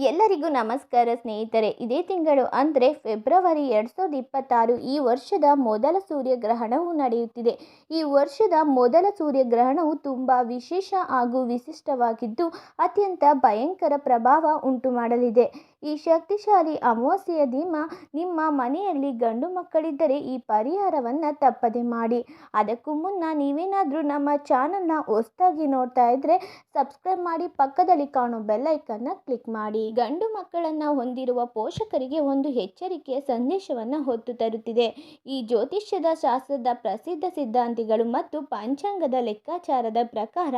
ಎಲ್ಲರಿಗೂ ನಮಸ್ಕಾರ ಸ್ನೇಹಿತರೆ. ಇದೇ ತಿಂಗಳು ಅಂದರೆ ಫೆಬ್ರವರಿ 2026 ಈ ವರ್ಷದ ಮೊದಲ ಸೂರ್ಯಗ್ರಹಣವು ನಡೆಯುತ್ತಿದೆ. ಈ ವರ್ಷದ ಮೊದಲ ಸೂರ್ಯಗ್ರಹಣವು ತುಂಬ ವಿಶೇಷ ಹಾಗೂ ವಿಶಿಷ್ಟವಾಗಿದ್ದು ಅತ್ಯಂತ ಭಯಂಕರ ಪ್ರಭಾವ ಉಂಟು ಮಾಡಲಿದೆ. ಈ ಶಕ್ತಿಶಾಲಿ ಅಮಾವಾಸ್ಯೆಯ ದಿನ ನಿಮ್ಮ ಮನೆಯಲ್ಲಿ ಗಂಡು ಮಕ್ಕಳಿದ್ದರೆ ಈ ಪರಿಹಾರವನ್ನು ತಪ್ಪದೆ ಮಾಡಿ. ಅದಕ್ಕೂ ಮುನ್ನ ನೀವೇನಾದರೂ ನಮ್ಮ ಚಾನಲ್ನ ಹೊಸದಾಗಿ ನೋಡ್ತಾ ಇದ್ದರೆ ಸಬ್ಸ್ಕ್ರೈಬ್ ಮಾಡಿ, ಪಕ್ಕದಲ್ಲಿ ಕಾಣೋ ಬೆಲ್ ಐಕನ್ನ ಕ್ಲಿಕ್ ಮಾಡಿ. ಗಂಡು ಮಕ್ಕಳನ್ನು ಹೊಂದಿರುವ ಪೋಷಕರಿಗೆ ಒಂದು ಎಚ್ಚರಿಕೆಯ ಸಂದೇಶವನ್ನು ಹೊತ್ತು ತರುತ್ತಿದೆ. ಈ ಜ್ಯೋತಿಷ್ಯದ ಶಾಸ್ತ್ರದ ಪ್ರಸಿದ್ಧ ಸಿದ್ಧಾಂತಿಗಳು ಮತ್ತು ಪಂಚಾಂಗದ ಲೆಕ್ಕಾಚಾರದ ಪ್ರಕಾರ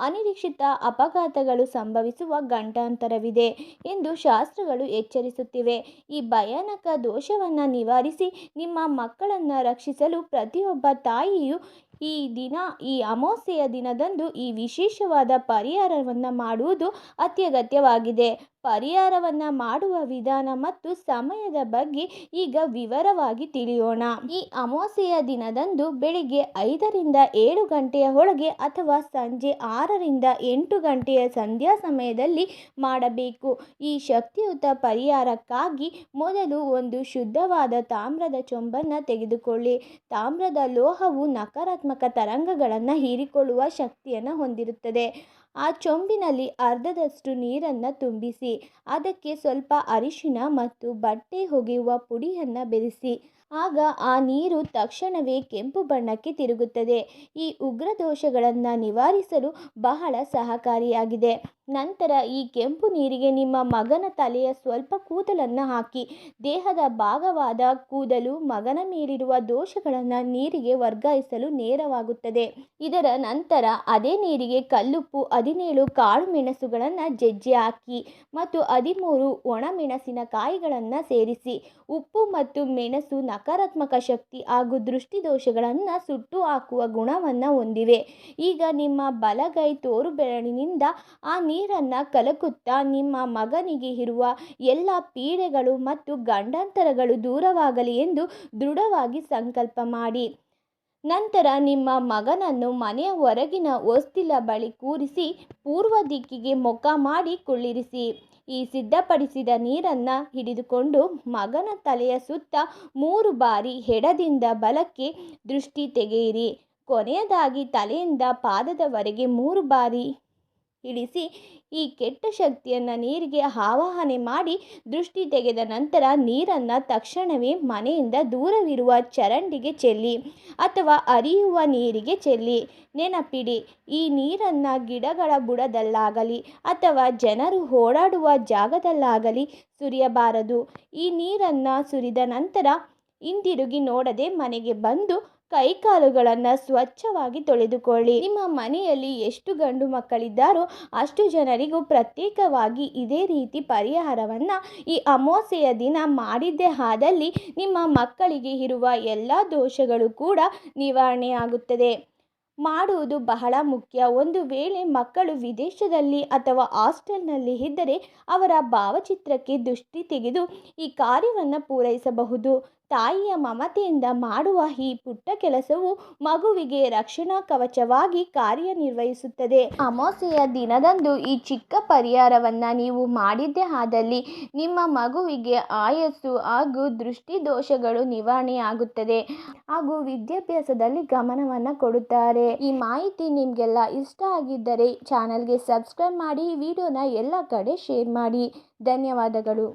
ಅನಿರೀಕ್ಷಿತ ಅಪಘಾತಗಳು ಸಂಭವಿಸುವ ಗಂಡಾಂತರವಿದೆ ಎಂದು ಶಾಸ್ತ್ರಗಳು ಎಚ್ಚರಿಸುತ್ತಿವೆ. ಈ ಭಯಾನಕ ದೋಷವನ್ನು ನಿವಾರಿಸಿ ನಿಮ್ಮ ಮಕ್ಕಳನ್ನು ರಕ್ಷಿಸಲು ಪ್ರತಿಯೊಬ್ಬ ತಾಯಿಯು ಈ ಅಮಾವಾಸ್ಯೆಯ ದಿನದಂದು ಈ ವಿಶೇಷವಾದ ಪರಿಹಾರವನ್ನು ಮಾಡುವುದು ಅತ್ಯಗತ್ಯವಾಗಿದೆ. ಪರಿಹಾರವನ್ನು ಮಾಡುವ ವಿಧಾನ ಮತ್ತು ಸಮಯದ ಬಗ್ಗೆ ಈಗ ವಿವರವಾಗಿ ತಿಳಿಯೋಣ. ಈ ಅಮಾವಾಸ್ಯೆಯ ದಿನದಂದು ಬೆಳಿಗ್ಗೆ 5ರಿಂದ 7 ಗಂಟೆಯ ಒಳಗೆ ಅಥವಾ ಸಂಜೆ 6ರಿಂದ 8 ಗಂಟೆಯ ಸಂಧ್ಯಾ ಸಮಯದಲ್ಲಿ ಮಾಡಬೇಕು. ಈ ಶಕ್ತಿಯುತ ಪರಿಹಾರಕ್ಕಾಗಿ ಮೊದಲು ಒಂದು ಶುದ್ಧವಾದ ತಾಮ್ರದ ಚೊಂಬನ್ನು ತೆಗೆದುಕೊಳ್ಳಿ. ತಾಮ್ರದ ಲೋಹವು ನಕಾರಾತ್ಮಕ ತರಂಗಗಳನ್ನು ಹೀರಿಕೊಳ್ಳುವ ಶಕ್ತಿಯನ್ನು ಹೊಂದಿರುತ್ತದೆ. ಆ ಚೊಂಬಿನಲ್ಲಿ ಅರ್ಧದಷ್ಟು ನೀರನ್ನು ತುಂಬಿಸಿ ಅದಕ್ಕೆ ಸ್ವಲ್ಪ ಅರಿಶಿನ ಮತ್ತು ಬಟ್ಟೆ ಒಗೆಯುವ ಪುಡಿಯನ್ನು ಬೆರೆಸಿ. ಆಗ ಆ ನೀರು ತಕ್ಷಣವೇ ಕೆಂಪು ಬಣ್ಣಕ್ಕೆ ತಿರುಗುತ್ತದೆ. ಈ ಉಗ್ರ ದೋಷಗಳನ್ನು ನಿವಾರಿಸಲು ಬಹಳ ಸಹಕಾರಿಯಾಗಿದೆ. ನಂತರ ಈ ಕೆಂಪು ನೀರಿಗೆ ನಿಮ್ಮ ಮಗನ ತಲೆಯ ಸ್ವಲ್ಪ ಕೂದಲನ್ನು ಹಾಕಿ. ದೇಹದ ಭಾಗವಾದ ಕೂದಲು ಮಗನ ಮೇಲಿರುವ ದೋಷಗಳನ್ನು ನೀರಿಗೆ ವರ್ಗಾಯಿಸಲು ನೇರವಾಗುತ್ತದೆ. ಇದರ ನಂತರ ಅದೇ ನೀರಿಗೆ ಕಲ್ಲುಪ್ಪು, 17 ಕಾಳು ಮೆಣಸುಗಳನ್ನು ಜಜ್ಜಿ ಹಾಕಿ ಮತ್ತು 13 ಒಣಮೆಣಸಿನಕಾಯಿಗಳನ್ನು ಸೇರಿಸಿ. ಉಪ್ಪು ಮತ್ತು ಮೆಣಸು ನಕಾರಾತ್ಮಕ ಶಕ್ತಿ ಹಾಗೂ ದೃಷ್ಟಿದೋಷಗಳನ್ನು ಸುಟ್ಟು ಹಾಕುವ ಗುಣವನ್ನು ಹೊಂದಿವೆ. ಈಗ ನಿಮ್ಮ ಬಲಗೈ ತೋರು ಬೆರಳಿನಿಂದ ಆ ನೀರನ್ನು ಕಲಕುತ್ತಾ ನಿಮ್ಮ ಮಗನಿಗೆ ಇರುವ ಎಲ್ಲ ಪೀಡೆಗಳು ಮತ್ತು ಗಂಡಾಂತರಗಳು ದೂರವಾಗಲಿ ಎಂದು ದೃಢವಾಗಿ ಸಂಕಲ್ಪ ಮಾಡಿ. ನಂತರ ನಿಮ್ಮ ಮಗನನ್ನು ಮನೆಯ ಹೊರಗಿನ ಹೊಸ್ತಿಲ ಬಳಿ ಕೂರಿಸಿ ಪೂರ್ವ ದಿಕ್ಕಿಗೆ ಮುಖ ಮಾಡಿ ಕುಳ್ಳಿರಿಸಿ. ಈ ಸಿದ್ಧಪಡಿಸಿದ ನೀರನ್ನು ಹಿಡಿದುಕೊಂಡು ಮಗನ ತಲೆಯ ಸುತ್ತ 3 ಬಾರಿ ಎಡದಿಂದ ಬಲಕ್ಕೆ ದೃಷ್ಟಿ ತೆಗೆಯಿರಿ. ಕೊನೆಯದಾಗಿ ತಲೆಯಿಂದ ಪಾದದವರೆಗೆ 3 ಬಾರಿ ಇಳಿಸಿ ಈ ಕೆಟ್ಟ ಶಕ್ತಿಯನ್ನು ನೀರಿಗೆ ಆವಾಹನೆ ಮಾಡಿ ದೃಷ್ಟಿ ತೆಗೆದ ನಂತರ ನೀರನ್ನು ತಕ್ಷಣವೇ ಮನೆಯಿಂದ ದೂರವಿರುವ ಚರಂಡಿಗೆ ಚೆಲ್ಲಿ ಅಥವಾ ಹರಿಯುವ ನೀರಿಗೆ ಚೆಲ್ಲಿ. ನೆನಪಿಡಿ, ಈ ನೀರನ್ನು ಗಿಡಗಳ ಬುಡದಲ್ಲಾಗಲಿ ಅಥವಾ ಜನರು ಓಡಾಡುವ ಜಾಗದಲ್ಲಾಗಲಿ ಸುರಿಯಬಾರದು. ಈ ನೀರನ್ನು ಸುರಿದ ನಂತರ ಹಿಂದಿರುಗಿ ನೋಡದೆ ಮನೆಗೆ ಬಂದು ಕೈಕಾಲುಗಳನ್ನು ಸ್ವಚ್ಛವಾಗಿ ತೊಳೆದುಕೊಳ್ಳಿ. ನಿಮ್ಮ ಮನೆಯಲ್ಲಿ ಎಷ್ಟು ಗಂಡು ಮಕ್ಕಳಿದ್ದಾರೋ ಅಷ್ಟು ಜನರಿಗೂ ಪ್ರತ್ಯೇಕವಾಗಿ ಇದೇ ರೀತಿ ಪರಿಹಾರವನ್ನು ಈ ಅಮಾವಾಸ್ಯೆಯ ದಿನ ಮಾಡಿದ್ದೇ ಆದಲ್ಲಿ ನಿಮ್ಮ ಮಕ್ಕಳಿಗೆ ಇರುವ ಎಲ್ಲ ದೋಷಗಳು ಕೂಡ ನಿವಾರಣೆಯಾಗುತ್ತದೆ. ಮಾಡುವುದು ಬಹಳ ಮುಖ್ಯ. ಒಂದು ವೇಳೆ ಮಕ್ಕಳು ವಿದೇಶದಲ್ಲಿ ಅಥವಾ ಹಾಸ್ಟೆಲ್ನಲ್ಲಿ ಇದ್ದರೆ ಅವರ ಭಾವಚಿತ್ರಕ್ಕೆ ದೃಷ್ಟಿ ತೆಗೆದು ಈ ಕಾರ್ಯವನ್ನು ಪೂರೈಸಬಹುದು. ತಾಯಿಯ ಮಮತೆಯಿಂದ ಮಾಡುವ ಈ ಪುಟ್ಟ ಕೆಲಸವು ಮಗುವಿಗೆ ರಕ್ಷಣಾ ಕವಚವಾಗಿ ಕಾರ್ಯನಿರ್ವಹಿಸುತ್ತದೆ. ಅಮಾವಾಸ್ಯೆಯ ದಿನದಂದು ಈ ಚಿಕ್ಕ ಪರಿಹಾರವನ್ನು ನೀವು ಮಾಡಿದ್ದೇ ಆದಲ್ಲಿ ನಿಮ್ಮ ಮಗುವಿಗೆ ಆಯಸ್ಸು ಹಾಗೂ ದೃಷ್ಟಿ ದೋಷಗಳು ನಿವಾರಣೆಯಾಗುತ್ತದೆ ಹಾಗೂ ವಿದ್ಯಾಭ್ಯಾಸದಲ್ಲಿ ಗಮನವನ್ನು ಕೊಡುತ್ತಾರೆ. ಈ ಮಾಹಿತಿ ನಿಮಗೆಲ್ಲ ಇಷ್ಟ ಆಗಿದ್ದರೆ ಚಾನಲ್ಗೆ ಸಬ್ಸ್ಕ್ರೈಬ್ ಮಾಡಿ, ವಿಡಿಯೋನ ಎಲ್ಲ ಕಡೆ ಶೇರ್ ಮಾಡಿ. ಧನ್ಯವಾದಗಳು.